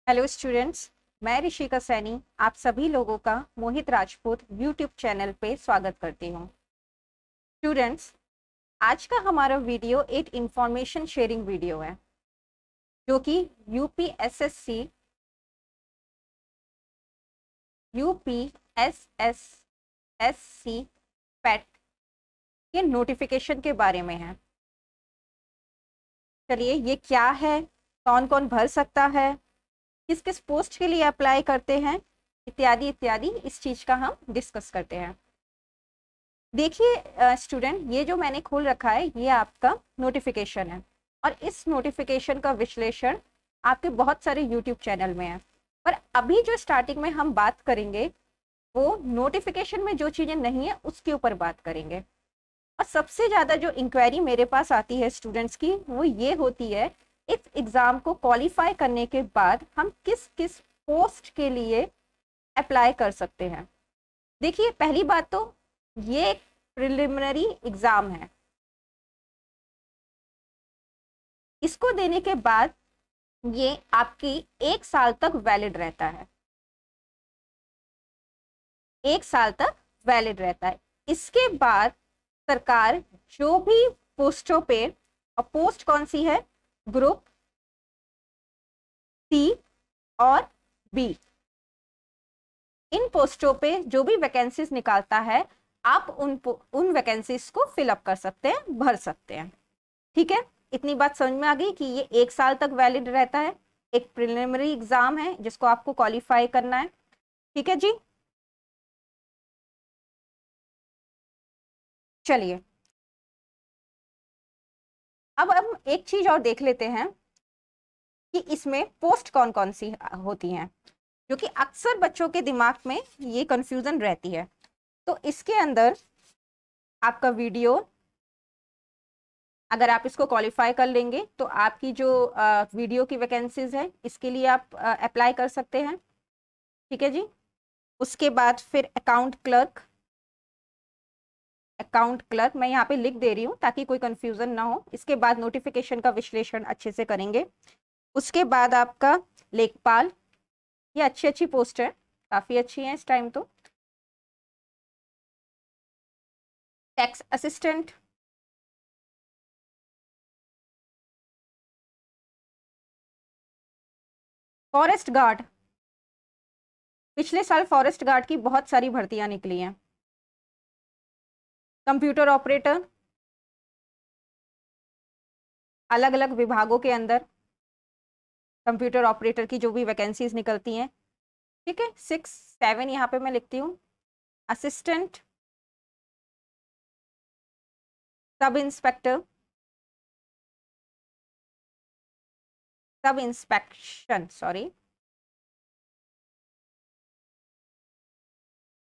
Hello students, मैं ऋषिका सैनी आप सभी लोगों का मोहित राजपूत यूट्यूब चैनल पे स्वागत करती हूँ। स्टूडेंट्स, आज का हमारा वीडियो एक इंफॉर्मेशन शेयरिंग वीडियो है जो कि यूपीएसएससी पैट के नोटिफिकेशन के बारे में है। चलिए, ये क्या है, कौन कौन भर सकता है, किस किस पोस्ट के लिए अप्लाई करते हैं, इत्यादि इत्यादि इस चीज का हम डिस्कस करते हैं। देखिए स्टूडेंट, ये जो मैंने खोल रखा है ये आपका नोटिफिकेशन है और इस नोटिफिकेशन का विश्लेषण आपके बहुत सारे यूट्यूब चैनल में है। पर अभी जो स्टार्टिंग में हम बात करेंगे वो नोटिफिकेशन में जो चीजें नहीं है उसके ऊपर बात करेंगे। और सबसे ज्यादा जो इंक्वायरी मेरे पास आती है स्टूडेंट्स की वो ये होती है, इस एग्जाम को क्वालिफाई करने के बाद हम किस किस पोस्ट के लिए अप्लाई कर सकते हैं। देखिए, पहली बात तो ये एक प्रिलिमिनरी एग्जाम है। इसको देने के बाद ये आपकी 1 साल तक वैलिड रहता है, 1 साल तक वैलिड रहता है। इसके बाद सरकार जो भी पोस्टों पे, और पोस्ट कौन सी है, ग्रुप सी और बी, इन पोस्टों पे जो भी वैकेंसीज निकालता है आप उन वैकेंसीज को फिलअप कर सकते हैं, भर सकते हैं। ठीक है, इतनी बात समझ में आ गई कि ये 1 साल तक वैलिड रहता है, एक प्रिलिमिनरी एग्जाम है जिसको आपको क्वालिफाई करना है। ठीक है जी, चलिए अब हम एक चीज और देख लेते हैं कि इसमें पोस्ट कौन कौन सी होती हैं, जो कि अक्सर बच्चों के दिमाग में ये कंफ्यूजन रहती है। तो इसके अंदर आपका वीडियो, अगर आप इसको क्वालिफाई कर लेंगे तो आपकी जो वीडियो की वैकेंसीज है इसके लिए आप अप्लाई कर सकते हैं। ठीक है जी, उसके बाद फिर अकाउंट क्लर्क मैं यहाँ पे लिख दे रही हूँ ताकि कोई कंफ्यूजन ना हो। इसके बाद नोटिफिकेशन का विश्लेषण अच्छे से करेंगे। उसके बाद आपका लेखपाल, ये अच्छी अच्छी पोस्ट है, काफी अच्छी है इस टाइम तो। टैक्स असिस्टेंट, फॉरेस्ट गार्ड, पिछले साल फॉरेस्ट गार्ड की बहुत सारी भर्तियां निकली हैं। कंप्यूटर ऑपरेटर, अलग अलग विभागों के अंदर कंप्यूटर ऑपरेटर की जो भी वैकेंसीज निकलती हैं। ठीक है, 6 7 यहाँ पे मैं लिखती हूँ। असिस्टेंट, सब इंस्पेक्टर, सब inspection sorry,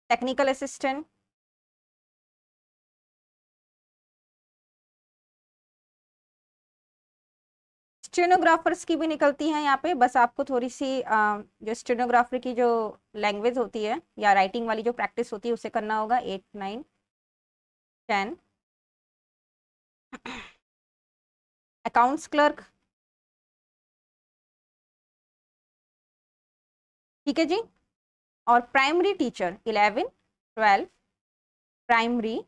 technical assistant, stenographers की भी निकलती हैं यहाँ पे। बस आपको थोड़ी सी जो स्टेनोग्राफर की जो लैंग्वेज होती है या राइटिंग वाली जो प्रैक्टिस होती है उसे करना होगा। 8 9 10 अकाउंट्स क्लर्क। ठीक है जी, और प्राइमरी टीचर 11 12 प्राइमरी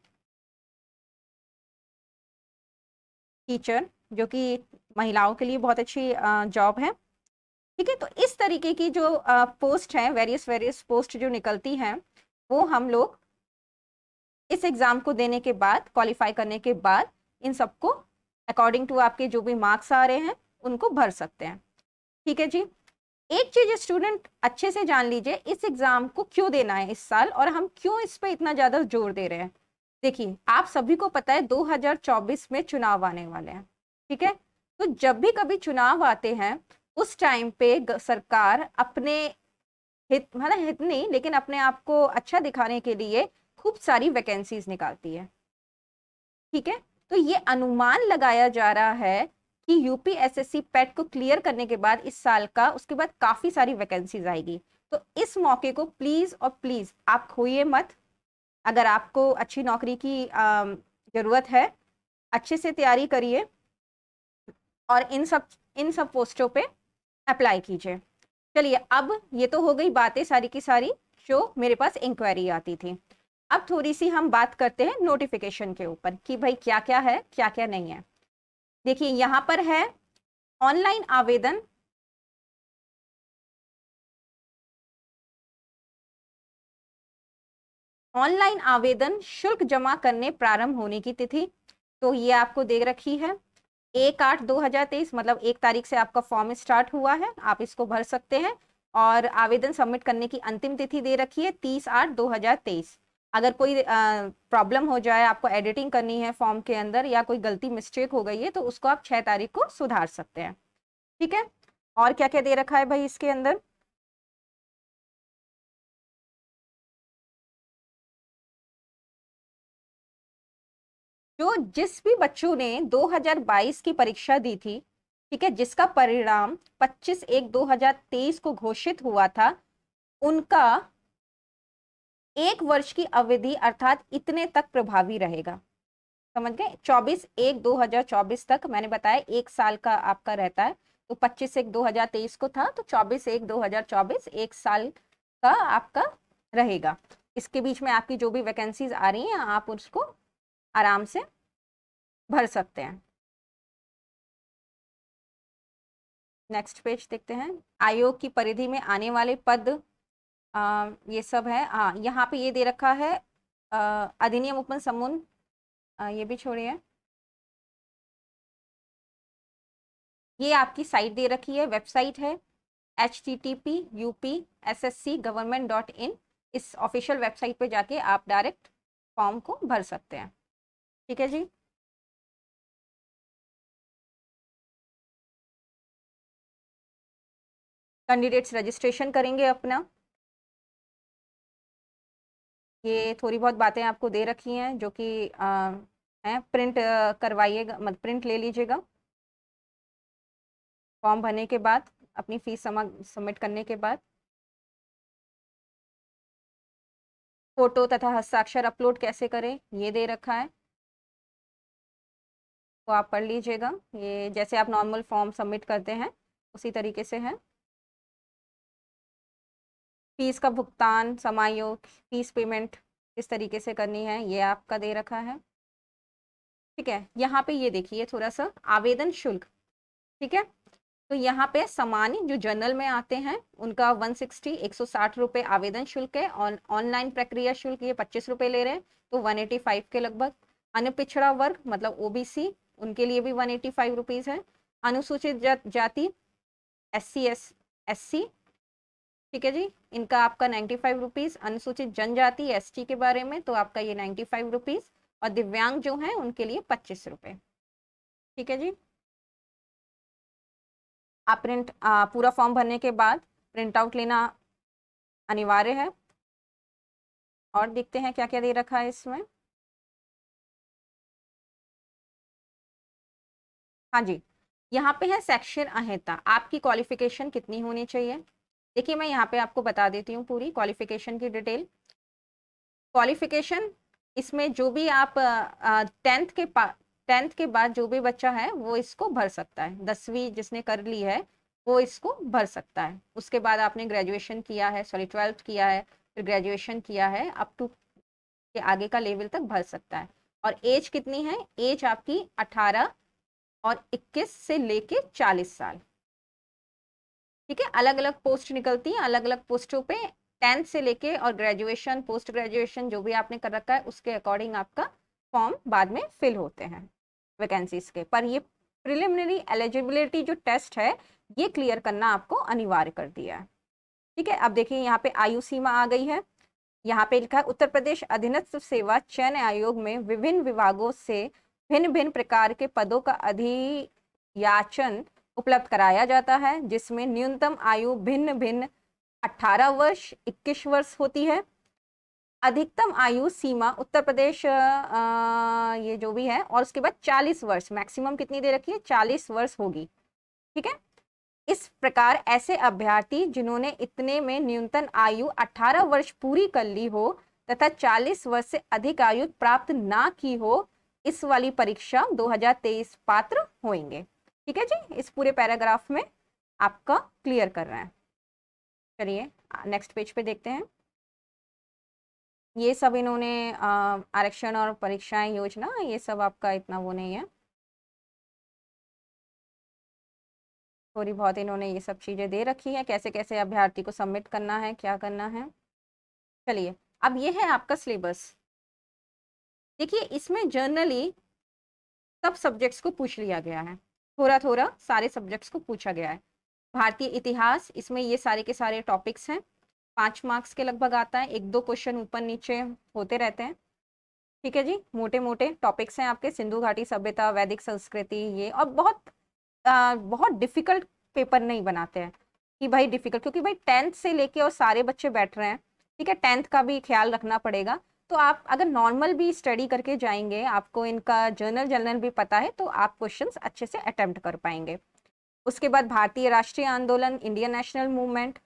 टीचर, जो कि महिलाओं के लिए बहुत अच्छी जॉब है। ठीक है, तो इस तरीके की जो पोस्ट है, वेरियस पोस्ट जो निकलती हैं वो हम लोग इस एग्जाम को देने के बाद, क्वालिफाई करने के बाद, इन सबको अकॉर्डिंग टू आपके जो भी मार्क्स आ रहे हैं उनको भर सकते हैं। ठीक है जी, एक चीज स्टूडेंट अच्छे से जान लीजिए, इस एग्जाम को क्यों देना है इस साल और हम क्यों इस पे इतना ज्यादा जोर दे रहे हैं। देखिए, आप सभी को पता है 2024 में चुनाव आने वाले हैं। ठीक है, तो जब भी कभी चुनाव आते हैं उस टाइम पे सरकार अपने हित, मतलब हित नहीं लेकिन अपने आप को अच्छा दिखाने के लिए खूब सारी वैकेंसीज निकालती है। ठीक है, तो ये अनुमान लगाया जा रहा है कि यूपीएसएससी पैट को क्लियर करने के बाद इस साल का, उसके बाद काफी सारी वैकेंसीज आएगी। तो इस मौके को प्लीज और प्लीज आप खोइए मत। अगर आपको अच्छी नौकरी की जरूरत है, अच्छे से तैयारी करिए और इन सब पोस्टों पे अप्लाई कीजिए। चलिए, अब ये तो हो गई बातें सारी की सारी जो मेरे पास इंक्वायरी आती थी। अब थोड़ी सी हम बात करते हैं नोटिफिकेशन के ऊपर कि भाई क्या क्या है, क्या क्या नहीं है। देखिए यहाँ पर है ऑनलाइन आवेदन। ऑनलाइन आवेदन शुल्क जमा करने प्रारंभ होने की तिथि, तो ये आपको दे रखी है 1/8/2023, मतलब 1 तारीख से आपका फॉर्म स्टार्ट हुआ है, आप इसको भर सकते हैं। और आवेदन सबमिट करने की अंतिम तिथि दे रखी है 30/8/2023। अगर कोई प्रॉब्लम हो जाए, आपको एडिटिंग करनी है फॉर्म के अंदर या कोई गलती मिस्टेक हो गई है, तो उसको आप 6 तारीख को सुधार सकते हैं। ठीक है, और क्या क्या दे रखा है भाई इसके अंदर? जो जिस भी बच्चों ने 2022 की परीक्षा दी थी, ठीक है, जिसका परिणाम 25/1/2023 को घोषित हुआ था, उनका 1 वर्ष की अवधि अर्थात इतने तक प्रभावी रहेगा। समझ गए? 24/1/2024 तक, मैंने बताया 1 साल का आपका रहता है, तो 25/1/2023 को था, तो 24/1/2024 1 साल का आपका रहेगा। इसके बीच में आपकी जो भी वैकेंसीज आ रही हैं, आप उसको आराम से भर सकते हैं। नेक्स्ट पेज देखते हैं। आयोग की परिधि में आने वाले पद, ये सब है। हाँ, यहाँ पे ये दे रखा है अधिनियम उपन समूह, ये भी छोड़िए। ये आपकी साइट दे रखी है, वेबसाइट है http://upsscgovernment.in। इस ऑफिशियल वेबसाइट पे जाके आप डायरेक्ट फॉर्म को भर सकते हैं। ठीक है जी। कैंडिडेट्स रजिस्ट्रेशन करेंगे अपना। ये थोड़ी बहुत बातें आपको दे रखी हैं जो कि हैं, प्रिंट करवाइएगा, मतलब प्रिंट ले लीजिएगा फॉर्म भरने के बाद, अपनी फीस सबमिट करने के बाद। फोटो तथा हस्ताक्षर अपलोड कैसे करें, ये दे रखा है, तो आप पढ़ लीजिएगा। ये जैसे आप नॉर्मल फॉर्म सबमिट करते हैं उसी तरीके से है। फीस का भुगतान, समायोग, फीस पेमेंट किस तरीके से करनी है, ये आपका दे रखा है। ठीक है, यहाँ पे ये देखिए थोड़ा सा आवेदन शुल्क। ठीक है, तो यहाँ पे सामान्य जो जनरल में आते हैं उनका 160 आवेदन शुल्क है, और ऑनलाइन प्रक्रिया शुल्क ये 25 रुपये ले रहे हैं, तो 185 के लगभग। अनुपिछड़ा वर्ग मतलब ओबीसी, उनके लिए भी 185 रुपीज़ है। अनुसूचित जाति SC ठीक है जी, इनका आपका 95 रुपीज़। अनुसूचित जनजाति ST के बारे में तो आपका ये 95 रुपीज़, और दिव्यांग जो हैं उनके लिए 25 रुपये। ठीक है जी। आप पूरा फॉर्म भरने के बाद प्रिंट आउट लेना अनिवार्य है। और देखते हैं क्या क्या दे रखा है इसमें। हाँ जी, यहाँ पे है सेक्शन अहंता, आपकी क्वालिफिकेशन कितनी होनी चाहिए। देखिए मैं यहाँ पे आपको बता देती हूँ पूरी क्वालिफिकेशन की डिटेल। क्वालिफिकेशन इसमें जो भी आप 10th के बाद जो भी बच्चा है वो इसको भर सकता है। 10वीं जिसने कर ली है वो इसको भर सकता है। उसके बाद आपने ग्रेजुएशन किया है, सॉरी 12th किया है, फिर ग्रेजुएशन किया है, अप टू के आगे का लेवल तक भर सकता है। और एज कितनी है? एज आपकी 18 और 21 से लेके 40 साल। ठीक है, अलग अलग पोस्ट निकलती हैं, अलग अलग पोस्टों पे 10th से लेके और ग्रेजुएशन, पोस्ट ग्रेजुएशन जो भी आपने कर रखा है उसके अकॉर्डिंग आपका फॉर्म बाद में फिल होते हैं वैकेंसीज के। पर ये प्रिलिमिनरी एलिजिबिलिटी जो टेस्ट है ये क्लियर करना आपको अनिवार्य कर दिया है। ठीक है, अब देखिए यहाँ पे आयु सीमा आ गई है। यहाँ पे लिखा है उत्तर प्रदेश अधीनस्थ सेवा चयन आयोग में विभिन्न विभागों से भिन्न भिन्न प्रकार के पदों का अधियाचन उपलब्ध कराया जाता है, जिसमें न्यूनतम आयु भिन्न भिन्न 18 वर्ष, 21 वर्ष होती है। अधिकतम आयु सीमा उत्तर प्रदेश ये जो भी है, और उसके बाद 40 वर्ष, मैक्सिमम कितनी दे रखी है? 40 वर्ष होगी। ठीक है, इस प्रकार ऐसे अभ्यर्थी जिन्होंने इतने में न्यूनतम आयु 18 वर्ष पूरी कर ली हो तथा 40 वर्ष से अधिक आयु प्राप्त ना की हो, इस वाली परीक्षा 2023 पात्र होंगे। ठीक है जी, इस पूरे पैराग्राफ में आपका क्लियर कर रहे हैं। चलिए नेक्स्ट पेज पे देखते हैं। ये सब इन्होंने आरक्षण और परीक्षाएं योजना, ये सब आपका इतना वो नहीं है, थोड़ी बहुत इन्होंने ये सब चीज़ें दे रखी है, कैसे कैसे अभ्यर्थी को सबमिट करना है, क्या करना है। चलिए अब ये है आपका सिलेबस। देखिए इसमें जनरली सब सब्जेक्ट्स को पूछ लिया गया है, थोड़ा थोड़ा सारे सब्जेक्ट्स को पूछा गया है। भारतीय इतिहास, इसमें ये सारे के सारे टॉपिक्स हैं, 5 मार्क्स के लगभग आता है, 1-2 क्वेश्चन ऊपर नीचे होते रहते हैं। ठीक है जी, मोटे मोटे टॉपिक्स हैं आपके, सिंधु घाटी सभ्यता, वैदिक संस्कृति, ये। और बहुत डिफिकल्ट पेपर नहीं बनाते हैं कि भाई डिफिकल्ट, क्योंकि भाई 10th से लेके और सारे बच्चे बैठ रहे हैं। ठीक है, 10th का भी ख्याल रखना पड़ेगा। तो आप अगर नॉर्मल भी स्टडी करके जाएंगे, आपको इनका जर्नल भी पता है, तो आप क्वेश्चंस अच्छे से अटेम्प्ट कर पाएंगे। उसके बाद भारतीय राष्ट्रीय आंदोलन, इंडियन नेशनल मूवमेंट।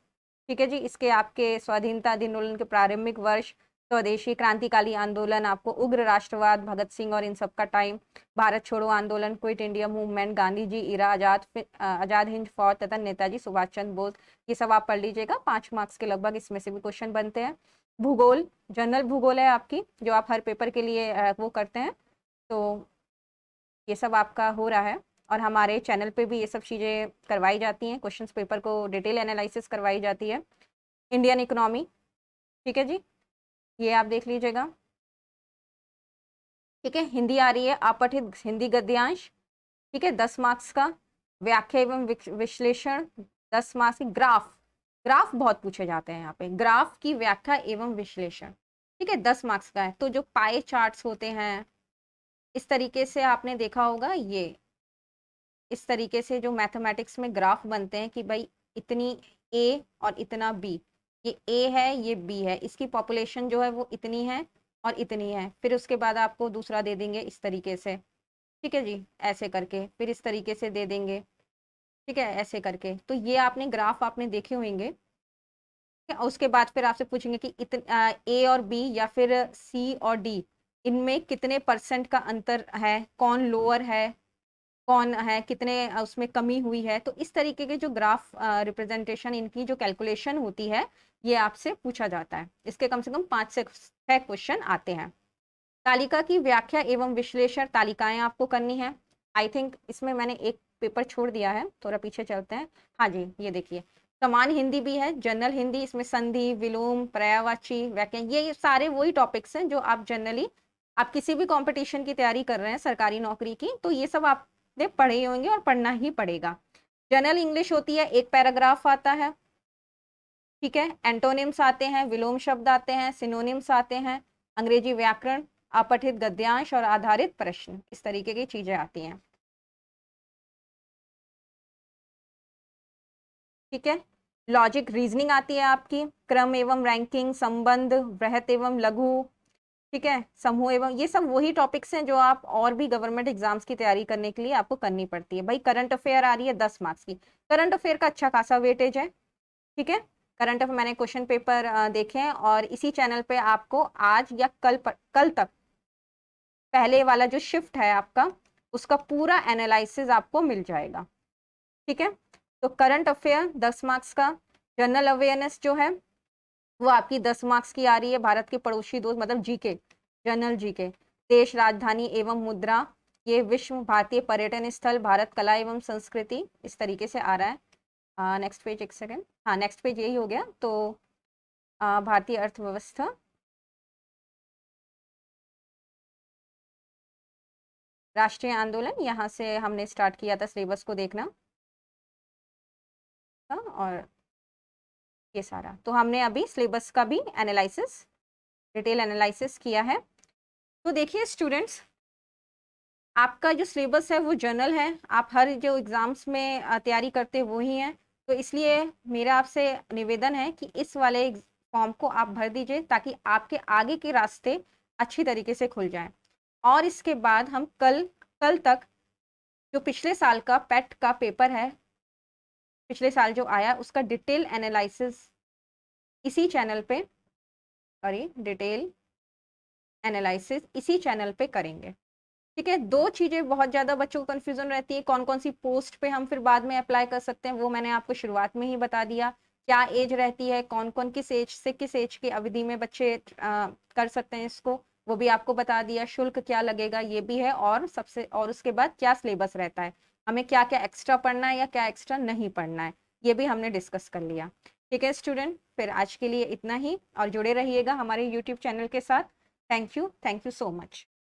ठीक है जी, इसके आपके स्वाधीनता आंदोलन के प्रारंभिक वर्ष, स्वदेशी क्रांतिकाली आंदोलन, आपको उग्र राष्ट्रवाद, भगत सिंह और इन सब का टाइम, भारत छोड़ो आंदोलन, quit India movement, Gandhi ji इरा, आजाद हिंद फौज तथा नेताजी सुभाष चंद्र बोस, ये सब आप पढ़ लीजिएगा। 5 मार्क्स के लगभग इसमें से भी क्वेश्चन बनते हैं। भूगोल, जनरल भूगोल है आपकी, जो आप हर पेपर के लिए वो करते हैं, तो ये सब आपका हो रहा है। और हमारे चैनल पे भी ये सब चीज़ें करवाई जाती हैं, क्वेश्चंस पेपर को डिटेल एनालिसिस करवाई जाती है। इंडियन इकोनॉमी, ठीक है जी, ये आप देख लीजिएगा। ठीक है, हिंदी आ रही है, अपठित हिंदी गद्यांश, ठीक है, 10 मार्क्स का। व्याख्या एवं विश्लेषण, 10 मार्क्स की। ग्राफ, ग्राफ बहुत पूछे जाते हैं यहाँ पे, ग्राफ की व्याख्या एवं विश्लेषण, ठीक है, 10 मार्क्स का है। तो जो पाए चार्ट्स होते हैं, इस तरीके से आपने देखा होगा, ये इस तरीके से जो मैथमेटिक्स में ग्राफ बनते हैं कि भाई इतनी ए और इतना बी, ये ए है ये बी है, इसकी पॉपुलेशन जो है वो इतनी है और इतनी है, फिर उसके बाद आपको दूसरा दे देंगे इस तरीके से। ठीक है जी, ऐसे करके फिर इस तरीके से दे देंगे। ठीक है, ऐसे करके। तो ये आपने ग्राफ आपने देखे होंगे। उसके बाद फिर आपसे पूछेंगे कि ए और बी या फिर सी और डी, इनमें कितने परसेंट का अंतर है, कौन लोअर है, कौन है, कितने उसमें कमी हुई है। तो इस तरीके के जो ग्राफ रिप्रेजेंटेशन, इनकी जो कैलकुलेशन होती है, ये आपसे पूछा जाता है। इसके कम से कम 5 से 6 क्वेश्चन आते हैं। तालिका की व्याख्या एवं विश्लेषण, तालिकाएं आपको करनी है। आई थिंक इसमें मैंने एक पेपर छोड़ दिया है, थोड़ा पीछे चलते हैं। हाँ जी, ये देखिए, समान हिंदी भी है, जनरल हिंदी, इसमें संधि, विलोम, पर्यायवाची, व्याख्या, ये सारे वही टॉपिक्स हैं जो आप जनरली आप किसी भी कंपटीशन की तैयारी कर रहे हैं सरकारी नौकरी की, तो ये सब आपने पढ़े होंगे और पढ़ना ही पड़ेगा। जनरल इंग्लिश होती है, एक पैराग्राफ आता है। ठीक है, एंटोनिम्स आते हैं, विलोम शब्द आते हैं, सिनोनिम्स आते हैं, अंग्रेजी व्याकरण, अपठित गद्यांश और आधारित प्रश्न, इस तरीके की चीजें आती हैं। ठीक है, लॉजिक रीजनिंग आती है आपकी, क्रम एवं रैंकिंग, संबंध, बृहत एवं लघु, ठीक है, समूह एवं, ये सब वही टॉपिक्स हैं जो आप और भी गवर्नमेंट एग्जाम्स की तैयारी करने के लिए आपको करनी पड़ती है। भाई करंट अफेयर आ रही है 10 मार्क्स की, करंट अफेयर का अच्छा खासा वेटेज है। ठीक है, करंट अफेयर मैंने क्वेश्चन पेपर देखे हैं, और इसी चैनल पे आपको आज या कल तक पहले वाला जो शिफ्ट है आपका, उसका पूरा एनालिसिस आपको मिल जाएगा। ठीक है, तो करंट अफेयर 10 मार्क्स का। जनरल अवेयरनेस जो है वो आपकी 10 मार्क्स की आ रही है, भारत के पड़ोसी दोस्त, मतलब जीके, जनरल जीके। देश, राजधानी एवं मुद्रा, ये विश्व, भारतीय पर्यटन स्थल, भारत कला एवं संस्कृति, इस तरीके से आ रहा है। नेक्स्ट पेज, एक सेकेंड, हाँ नेक्स्ट पेज यही हो गया। तो भारतीय अर्थव्यवस्था, राष्ट्रीय आंदोलन, यहाँ से हमने स्टार्ट किया था सिलेबस को देखना। और ये सारा तो हमने अभी सिलेबस का भी एनालिसिस, डिटेल एनालिसिस किया है। तो देखिए स्टूडेंट्स, आपका जो सिलेबस है वो जनरल है, आप हर जो एग्जाम्स में तैयारी करते वो ही हैं। तो इसलिए मेरा आपसे निवेदन है कि इस वाले फॉर्म को आप भर दीजिए, ताकि आपके आगे के रास्ते अच्छी तरीके से खुल जाएं। और इसके बाद हम कल तक जो पिछले साल का पेट का पेपर है, पिछले साल जो आया, उसका डिटेल एनालिसिस इसी चैनल पे, सॉरी, डिटेल एनालिसिस इसी चैनल पे करेंगे। ठीक है, 2 चीजें बहुत ज्यादा बच्चों को कंफ्यूजन रहती है, कौन कौन सी पोस्ट पे हम फिर बाद में अप्लाई कर सकते हैं, वो मैंने आपको शुरुआत में ही बता दिया क्या एज रहती है, कौन कौन किस एज से किस एज की अवधि में बच्चे कर सकते हैं इसको, वो भी आपको बता दिया। शुल्क क्या लगेगा ये भी है, और सबसे और उसके बाद क्या सिलेबस रहता है, हमें क्या क्या एक्स्ट्रा पढ़ना है या क्या एक्स्ट्रा नहीं पढ़ना है, ये भी हमने डिस्कस कर लिया। ठीक है स्टूडेंट, फिर आज के लिए इतना ही, और जुड़े रहिएगा हमारे यूट्यूब चैनल के साथ। Thank you so much.